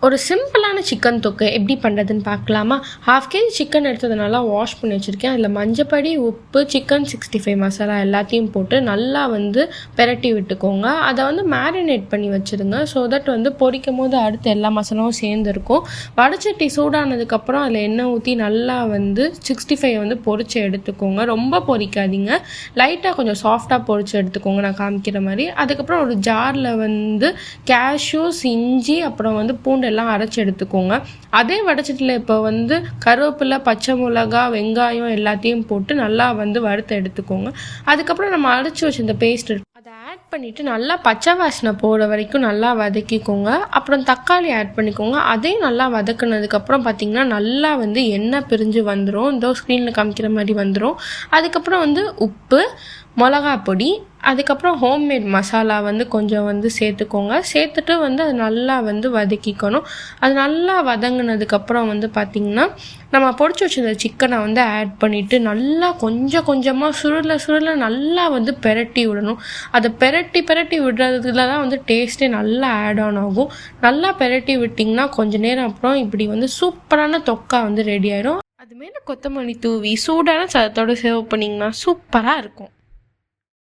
ஒரு சிம்பிளான சிக்கன் தொக்கு எப்படி பண்ணுறதுன்னு பார்க்கலாமா? 1/2 kg சிக்கன் எடுத்தது நல்லா வாஷ் பண்ணி வச்சுருக்கேன். அதில் மஞ்சப்பொடி, உப்பு, சிக்கன் 65 மசாலா எல்லாத்தையும் போட்டு நல்லா பெரட்டி விட்டுக்கோங்க. அதை மேரினேட் பண்ணி வச்சுருங்க. ஸோ தட் பொரிக்கும் போது அடுத்து எல்லா மசாலாவும் சேர்ந்துருக்கும். வடச்சட்டி சூடானதுக்கப்புறம் அதில் எண்ணெய் ஊற்றி நல்லா 65 பொரிச்சு எடுத்துக்கோங்க. ரொம்ப பொரிக்காதீங்க, லைட்டாக கொஞ்சம் சாஃப்டாக பொரிச்சு எடுத்துக்கோங்க, நான் காமிக்கிற மாதிரி. அதுக்கப்புறம் ஒரு ஜாரில் கேஷ்யூஸ், இஞ்சி, அப்புறம் பூண்டு எல்லாம் அரைச்சி எடுத்துக்கோங்க. அதே வடச்சட்டியில் இப்போ கருவேப்பிலை, பச்சை மிளகா, வெங்காயம் எல்லாத்தையும் போட்டு நல்லா வறுத்து எடுத்துக்கோங்க. அதுக்கப்புறம் நம்ம அரைச்சி வச்ச இந்த பேஸ்ட் அதை ஆட் பண்ணிவிட்டு நல்லா பச்சை வாசனை போகிற வரைக்கும் நல்லா வதக்கிக்கோங்க. அப்புறம் தக்காளி ஆட் பண்ணிக்கோங்க. அதையும் நல்லா வதக்குனதுக்கப்புறம் பார்த்திங்கன்னா நல்லா எண்ணெய் பிரிஞ்சு வந்துடும். இந்த ஸ்க்ரீனில் காமிக்கிற மாதிரி வந்துடும். அதுக்கப்புறம் உப்பு, மிளகா பொடி, அதுக்கப்புறம் ஹோம்மேட் மசாலா கொஞ்சம் சேர்த்துக்கோங்க. சேர்த்துட்டு அது நல்லா வதக்கிக்கணும். அது நல்லா வதங்கினதுக்கப்புறம் பார்த்திங்கன்னா நம்ம பொரிச்சு வச்சிருந்த சிக்கனை ஆட் பண்ணிவிட்டு நல்லா கொஞ்சம் கொஞ்சமாக சுருள நல்லா பெரட்டி விடணும். அதை பெரட்டி விடுறதுல தான் டேஸ்ட்டே நல்லா ஆட் ஆன் ஆகும். நல்லா பெரட்டி விட்டிங்கன்னா கொஞ்சம் நேரம் அப்புறம் இப்படி சூப்பரான தொக்கா ரெடி ஆயிடும். அது மேலே கொத்தமல்லி தூவி சூடான சாதத்தோடு சர்வ் பண்ணிங்கன்னா சூப்பராக இருக்கும்.